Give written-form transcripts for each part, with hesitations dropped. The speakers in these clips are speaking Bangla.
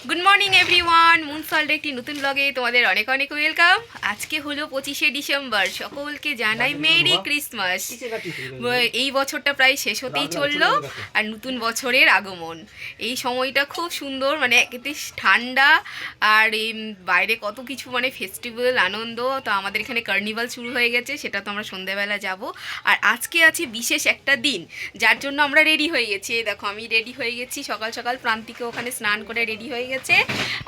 গুড মর্নিং এভরিওয়ান, মুনসল্ট একটি নতুন ব্লগে তোমাদের অনেক অনেক ওয়েলকাম। আজকে হলো 25শে ডিসেম্বর। সকলকে জানাই মেরি ক্রিসমাস। এই বছরটা প্রায় শেষ হতেই চললো আর নতুন বছরের আগমন। এই সময়টা খুব সুন্দর, মানে একেতে ঠান্ডা আর এই বাইরে কত কিছু, মানে ফেস্টিভ্যাল আনন্দ। তো আমাদের এখানে কার্নিভাল শুরু হয়ে গেছে, সেটা তো আমরা সন্ধ্যাবেলা যাব। আর আজকে আছে বিশেষ একটা দিন, যার জন্য আমরা রেডি হয়ে গেছি। এই দেখো আমি রেডি হয়ে গেছি, সকাল সকাল প্রান্তিকে ওখানে স্নান করে রেডি হয়ে গেছে।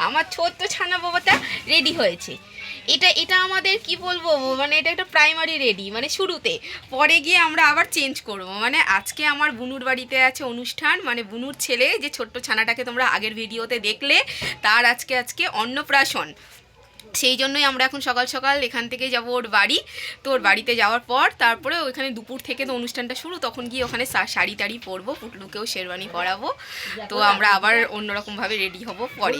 আমার ছোট্ট ছানা বাবাটা রেডি হয়েছে। এটা আমাদের কি বলবো, মানে এটা একটা প্রাইমারি রেডি, মানে শুরুতে। পরে গিয়ে আমরা আবার চেঞ্জ করব। মানে আজকে আমার বুনুর বাড়িতে আছে অনুষ্ঠান, মানে বুনুর ছেলে যে ছোট্ট ছানাটাকে তোমরা আগের ভিডিওতে দেখলে, তার আজকে অন্নপ্রাশন। সেই জন্যই আমরা এখন সকাল সকাল এখান থেকে যাব ওর বাড়ি। তো ওর বাড়িতে যাওয়ার পর তারপরে ওইখানে দুপুর থেকে তো অনুষ্ঠানটা শুরু, তখন গিয়ে ওখানে শাড়ি টাড়ি পরবো, পুটলুকেও শেরওয়ানি পরাবো। তো আমরা আবার অন্যরকমভাবে রেডি হব পরে।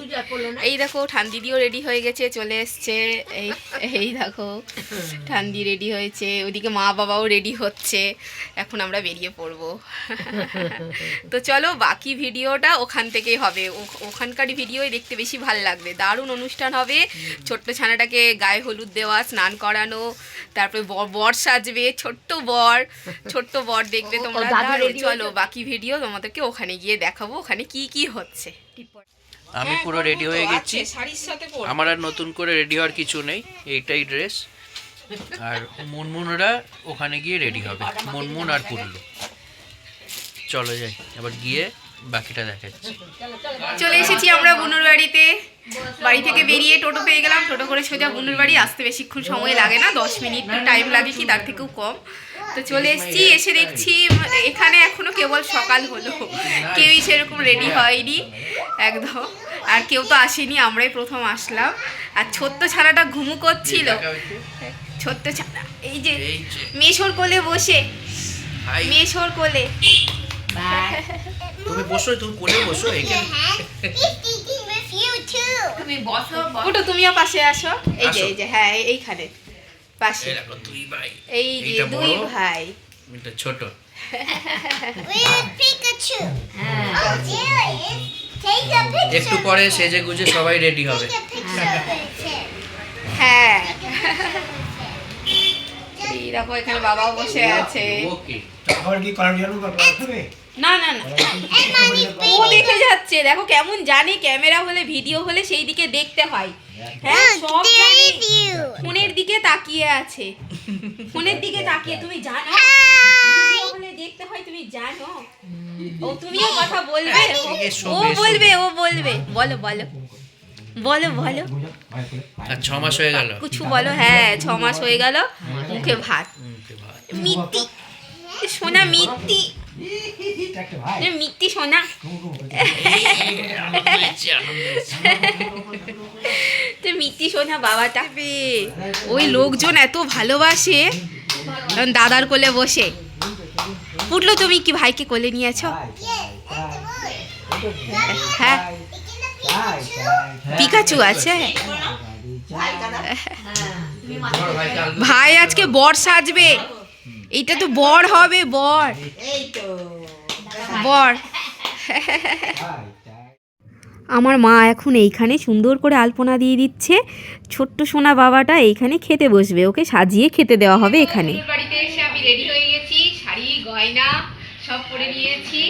এই দেখো ঠান্দিদিও রেডি হয়ে গেছে, চলে এসছে। এই দেখো ঠান্দি রেডি হয়েছে, ওইদিকে মা বাবাও রেডি হচ্ছে। এখন আমরা বেরিয়ে পড়বো। তো চলো বাকি ভিডিওটা ওখান থেকেই হবে, ওখানকার ভিডিওই দেখতে বেশি ভাল লাগবে। দারুণ অনুষ্ঠান হবে। ছোট্ট ছানাটাকে গায়ে হলুদ দেওয়া, স্নান করানো, তারপরে বর সাজবে, ছোট্ট বর দেখবে তোমরা। চলো বাকি ভিডিও তোমাদেরকে ওখানে গিয়ে দেখাবো, ওখানে কি কি হচ্ছে। আমি পুরো রেডি হয়ে গেছি, আমার আর নতুন করে রেডি হওয়ার কিছু নেই, এইটাই ড্রেস। আর মুনমুনরা ওখানে গিয়ে রেডি হবে, মুনমুন আর পুল্লু। চলো যাই, এবার গিয়ে বাকিটা দেখাচ্ছি। চলে এসেছি আমরা বুনুর বাড়িতে। বাড়ি থেকে বেরিয়ে টোটো পেয়ে গেলাম, টোটো করে সোজা বুনুর বাড়ি। আসতে বেশিক্ষণ সময় লাগে না, 10 মিনিট টাইম লাগে, কি তার থেকেও কম। তো চলে এসেছি, এসে দেখছি এখানে এখনো কেবল সকাল হলো, কেউই সেরকম রেডি হয়নি একদম। আর কেউ তো আসেনি, আমরাই প্রথম আসলাম। আর ছোট্ট ছানাটা ঘুমু করছিল, ছোট্ট ছানা এই যে মেশোর কোলে বসে, মেশোর কোলে। তুমি বসো, তুমি কোলে বসো এখানে। তুমি বসো, ওটা তুমিও পাশে আসো। এই যে হ্যাঁ এইখানে পাশে। দুই ভাই, এই যে দুই ভাই, এটা ছোট। একটু পরে সেজে গুজে সবাই রেডি হবে। হ্যাঁ এই দেখো এখানে বাবাও বসে আছে। না না না, ও দেখে যাচ্ছে, দেখো কেমন জানে ক্যামেরা হলে ভিডিও হলে সেই দিকে দেখতে হয়। হ্যাঁ সব জানে, ফোনের দিকে তাকিয়ে আছে, ফোনের দিকে তাকিয়ে। তুমি জানো ভিডিও হলে দেখতে হয়, তুমি জানো। ও তুমিও কথা বলবে, ও বলবে বলো বলো বলো বলো। আর 6 মাস হয়ে গেল, কিছু বলো। হ্যাঁ 6 মাস হয়ে গেল, মুখে ভাত। মিত্তি সোনা, মিত্তি মিত্তি সোনা। তো মিত্তি সোনা বাবাটা, ওই লোকজন এত ভালোবাসে। দাদার কোলে বসে উঠলো। তুমি কি ভাইকে কোলে নিয়েছো? হ্যাঁ পিকাচু আছে। ভাই আজকে বর সাজবে, এইটা তো বর হবে, বর। আমার মা এখন এইখানে সুন্দর করে আলপনা দিয়ে দিচ্ছে। ছোট্ট সোনা বাবাটা এইখানে খেতে বসবে, ওকে সাজিয়ে খেতে দেওয়া হবে এখানে। বাড়িতে এসে আমি রেডি হয়ে গেছি, শাড়ি গয়না সব পরে নিয়েছি।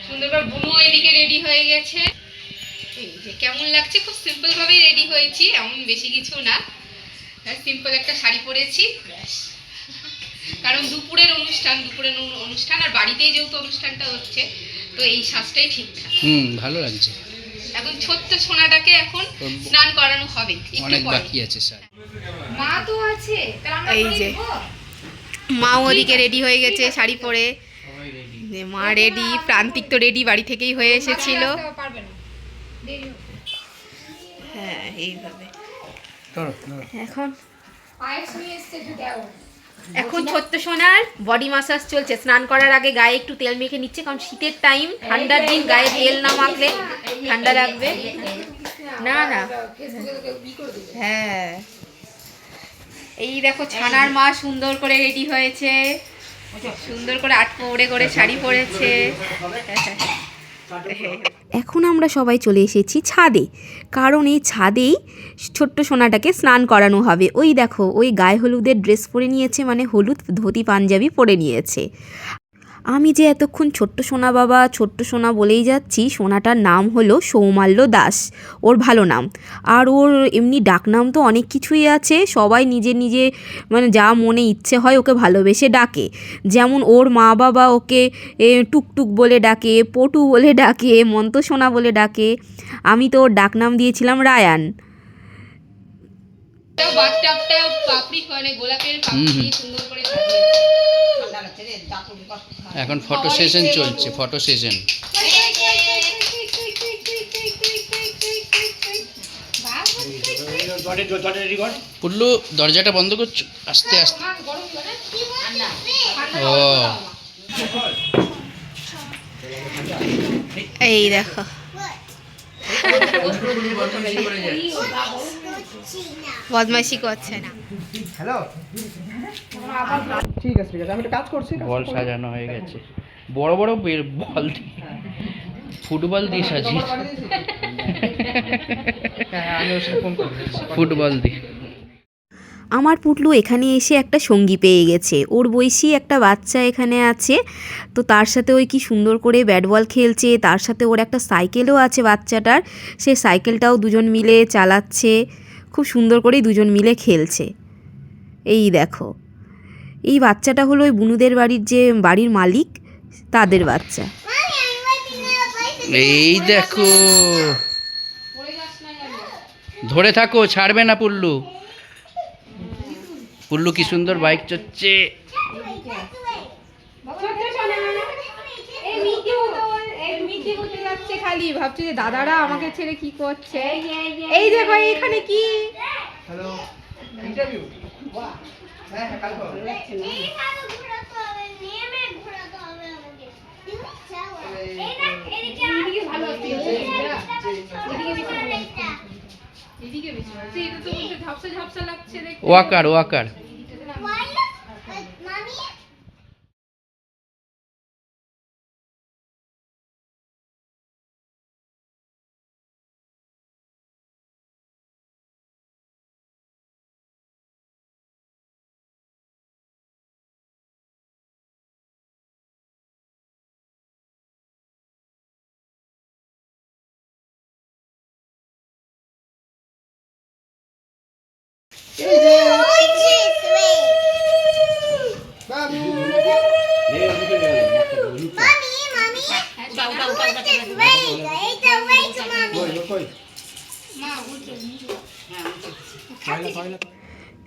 সুন্দর করে বুনু এদিকে রেডি হয়ে গেছে। এই যে কেমন লাগছে, খুব সিম্পল ভাবেই রেডি হয়েছি, এমন বেশি কিছু না। সিম্পল একটা শাড়ি পরেছি, কারণ দুপুরের অনুষ্ঠান আর বাড়িতেই যেহেতু অনুষ্ঠানটা হচ্ছে, তো এই সাজটাই ঠিকঠাক। ভালো লাগছে। এখন ছোট্ট সোনাটাকে এখন স্নান করানো হবে, অনেক বাকি আছে স্যার। মা তো আছে, এই যে মা ওদিকে রেডি হয়ে গেছে শাড়ি পরে। মা রেডি, প্রান্তিক তো রেডি বাড়ি থেকেই হয়ে এসেছিল। হ্যাঁ এইভাবে এখন ছোট্ট সোনার বডি মাসাজ চলছে। স্নান করার আগে গায়ে একটু তেল মেখে নিচ্ছে, কারণ শীতের টাইম, ঠান্ডার দিন গায়ে তেল না মাখলে ঠান্ডা লাগবে। না না হ্যাঁ এই দেখো ছানার মা সুন্দর করে রেডি হয়েছে, সুন্দর করে 8 পৌড়ে করে শাড়ি পরেছে। এখন আমরা সবাই চলে এসেছি ছাদে, কারণ এই ছাদেই ছোট্ট সোনাটাকে স্নান করানো হবে। ওই দেখো, ওই গায়ে হলুদের ড্রেস পরে নিয়েছে, মানে হলুদ ধুতি পাঞ্জাবি পরে নিয়েছে। আমি যে এতক্ষণ ছোট্ট সোনা বাবা ছোট্ট সোনা বলেই যাচ্ছি, সোনাটার নাম হলো সৌমাল্য দাস, ওর ভালো নাম। আর ওর এমনি ডাকনাম তো অনেক কিছুই আছে, সবাই নিজে নিজে মানে যা মনে ইচ্ছে হয় ওকে ভালোবেসে ডাকে। যেমন ওর মা বাবা ওকে টুকটুক বলে ডাকে, পটু বলে ডাকে, মন্তসোনা বলে ডাকে। আমি তো ওর ডাকনাম দিয়েছিলাম রায়ান। এখন ফটো সেশন চলছে, ফটো সেশন। পুল্লু দরজাটা বন্ধ করছো, আস্তে আস্তে। ও এই দেখো, বদমাইশি করছে না। ঠিক আছে আমি একটা কাজ করছি। বল সাজানো হয়ে গেছে, বড় বড় বল দিয়ে, ফুটবল দিয়ে সাজিয়েছে। ফুটবল দিয়ে। আমার পুটলু এখানে এসে একটা সঙ্গী পেয়ে গেছে, ওর বয়সী একটা বাচ্চা এখানে আছে, তো তার সাথে ওই কি সুন্দর করে ব্যাট বল খেলছে। তার সাথে ওর একটা সাইকেলও আছে বাচ্চাটার, সে সাইকেলটাও দুজন মিলে চালাচ্ছে, খুব সুন্দর করেই দুজন মিলে খেলছে। এই দেখো, এই বাচ্চাটা হলো ওই বুনুদের বাড়ির যে বাড়ির মালিক, তাদের বাচ্চা। এই দেখো, ধরে থাকো, ছাড়বে না পুল্লু। পুল্লু কি সুন্দর বাইক চড়ছে। খালি ভাবছি যে দাদারা আমাকে ছেড়ে কি করছে। এই দেখো এখানে কি, হ্যালো ইন্টারভিউ। হ্যাঁ কাল করো। ওয়াকার ওয়াকার।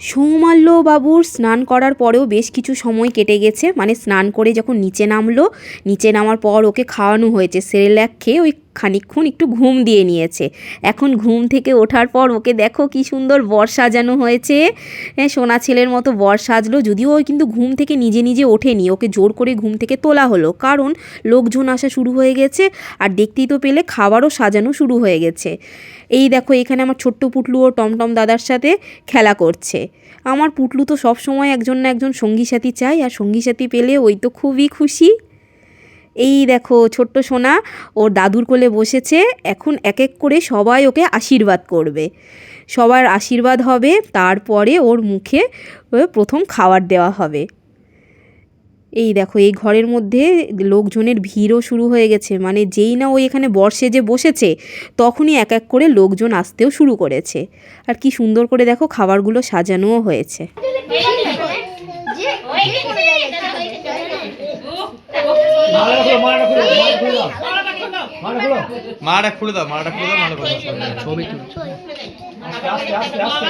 সৌমাল্য বাবুর স্নান করার পরেও বেশ কিছু সময় কেটে গেছে, মানে স্নান করে যখন নিচে নামলো, নিচে নামার পর ওকে খাওয়ানো হয়েছে সেরেল্যাক খেয়ে, ওই খানিকক্ষণ একটু ঘুম দিয়ে নিয়েছে। এখন ঘুম থেকে ওঠার পর ওকে দেখো কি সুন্দর বর সাজানো হয়েছে, সোনা ছেলের মতো বর সাজলো। যদিও ওই কিন্তু ঘুম থেকে নিজে নিজে ওঠেনি, ওকে জোর করে ঘুম থেকে তোলা হলো, কারণ লোকজন আসা শুরু হয়ে গেছে, আর দেখতেই তো পেলে খাবারও সাজানো শুরু হয়ে গেছে। এই দেখো এখানে আমার ছোট্ট পুটলু ও টমটম দাদার সাথে খেলা করছে। আমার পুটলু তো সব সময় একজন না একজন সঙ্গী সাথী চাই, আর সঙ্গী সাথী পেলে ওই তো খুবই খুশি। এই দেখো ছোট্ট সোনা ওর দাদুর কোলে বসেছে, এখন এক এক করে সবাই ওকে আশীর্বাদ করবে, সবার আশীর্বাদ হবে, তারপরে ওর মুখে প্রথম খাবার দেওয়া হবে। এই দেখো এই ঘরের মধ্যে লোকজনের ভিড়ও শুরু হয়ে গেছে, মানে যেই না ওই এখানে বর সেজে বসেছে তখনই এক এক করে লোকজন আসতেও শুরু করেছে। আর কি সুন্দর করে দেখো খাবারগুলো সাজানোও হয়েছে। মাটা খুলে দাও, মাটা খুলে দাও, ছবি আস্তে আস্তে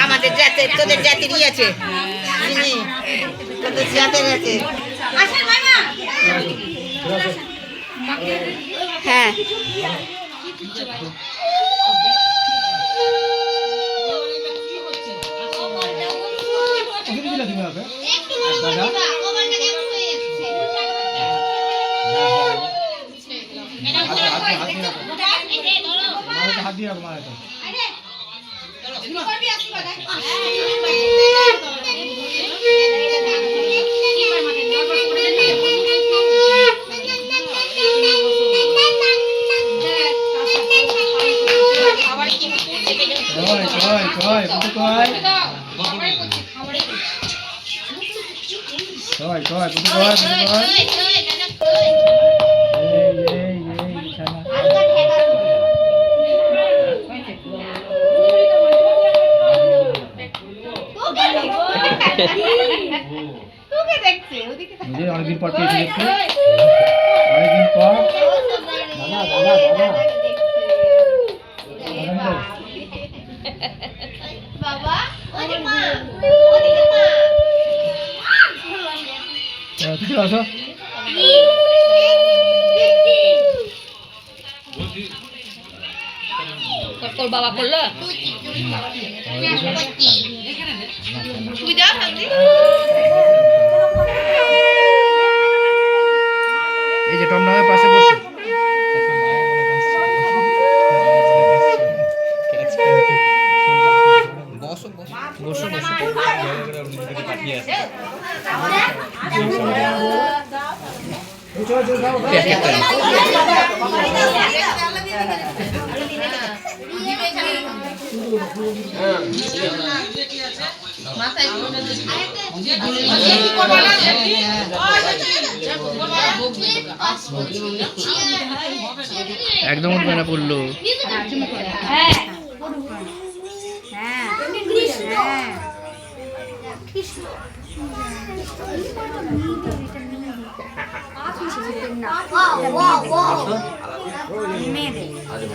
আমাদের জাতে তোদের জাতিরই আছে চিনি তোদের জাতের আছে হ্যাঁ হাত দিয়ে রাখো মারা তো অনেকদিন পর পেয়েছি দেখতে অনেকদিন পর আসো বাবা করলো এই যে টমনামের পাশে বসে বসো একদম উঠবে না পড়লো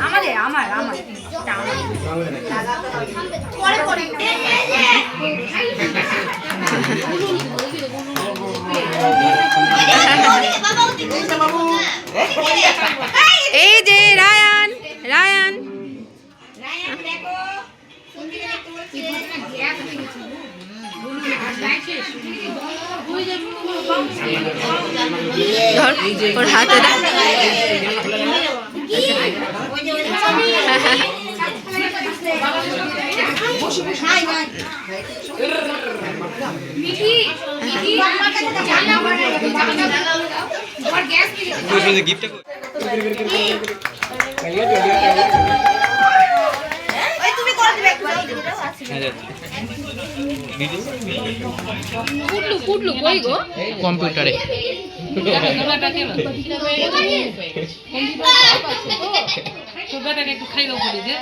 আমাদের আমার আমার এই যে রায়ান রায়ান ধর ওর হাতে দাও কম্পিউটারে একটু খাইলেও করি যে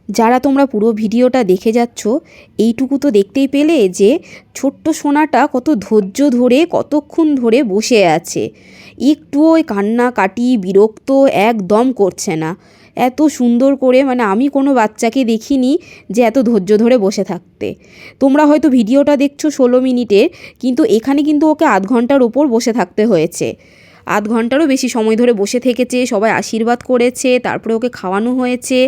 যারা তোমরা পুরো ভিডিওটা দেখে যাচ্ছ এইটুকু তো দেখতেই পেলে যে ছোট্ট সোনাটা কত ধৈর্য ধরে কতক্ষণ ধরে বসে আছে। একটুও ওই কান্নাকাটি বিরক্ত একদম করছে না। এত সুন্দর করে, মানে আমি কোনো বাচ্চাকে দেখিনি যে এত ধৈর্য ধরে বসে থাকতে। তোমরা হয়তো ভিডিওটা দেখছো 16 মিনিটের, কিন্তু এখানে কিন্তু ওকে আধ ঘন্টার ওপর বসে থাকতে হয়েছে। আধ ঘন্টারও বেশি সময় ধরে বসে থেকেছে, সবাই আশীর্বাদ করেছে, তারপরে ওকে খাওয়ানো হয়েছে,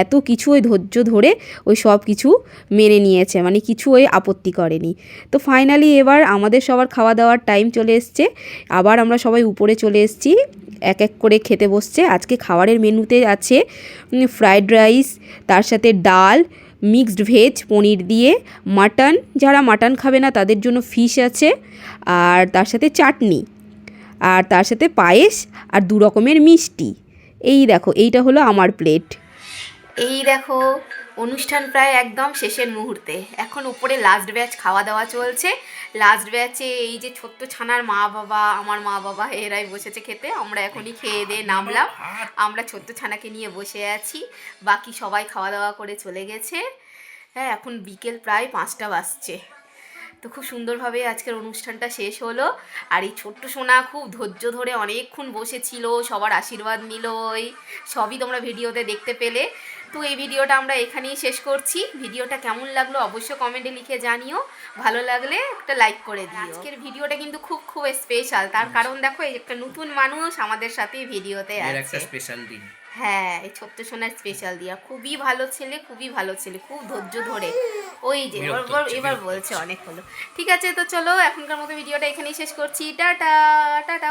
এত কিছু ওই ধৈর্য ধরে ওই সব কিছু মেনে নিয়েছে, মানে কিছু ওই আপত্তি করেনি। তো ফাইনালি এবার আমাদের সবার খাওয়া দাওয়ার টাইম চলে এসছে, আবার আমরা সবাই উপরে চলে এসেছি, এক এক করে খেতে বসছে। আজকে খাবারের মেনুতে আছে ফ্রায়েড রাইস, তার সাথে ডাল, মিক্সড ভেজ পনির দিয়ে, মাটন, যারা মাটন খাবে না তাদের জন্য ফিশ আছে, আর তার সাথে চাটনি, আর তার সাথে পায়েস, আর 2 রকমের মিষ্টি। এই দেখো, এইটা হলো আমার প্লেট। এই দেখো, অনুষ্ঠান প্রায় একদম শেষের মুহূর্তে। এখন উপরে লাস্ট ব্যাচ খাওয়া দাওয়া চলছে। লাস্ট ব্যাচে এই যে ছোট্ট ছানার মা বাবা, আমার মা বাবা এরাই বসেছে খেতে। আমরা এখনই খেয়ে দিয়ে নামলাম, আমরা ছোট্ট ছানাকে নিয়ে বসে আছি, বাকি সবাই খাওয়া দাওয়া করে চলে গেছে। হ্যাঁ, এখন বিকেল প্রায় 5টা বাজছে। তো খুব সুন্দরভাবে আজকের অনুষ্ঠানটা শেষ হলো। আর এই ছোট্ট সোনা খুব ধৈর্য ধরে অনেকক্ষণ বসেছিল, সবার আশীর্বাদ নিল, ওই সবই তোমরা ভিডিওতে দেখতে পেলে। তো এই ভিডিওটা আমরা এখানেই শেষ করছি। ভিডিওটা কেমন লাগলো অবশ্যই কমেন্টে লিখে জানিও, ভালো লাগলে একটা লাইক করে দিও। আজকের ভিডিওটা কিন্তু খুব খুব স্পেশাল, তার কারণ দেখো এই একটা নতুন মানুষ আমাদের সাথে ভিডিওতে এর আছে। একটা স্পেশাল দিন। হ্যাঁ, এই ছোট্ট সোনার স্পেশাল দিয়া, খুবই ভালো ছেলে, খুবই ভালো ছেলে, খুব ধৈর্য ধরে। ওই যে এবার বলছে অনেক হলো। ঠিক আছে, তো চলো এখনকার মতো ভিডিওটা এখানেই শেষ করছি। Tata tata.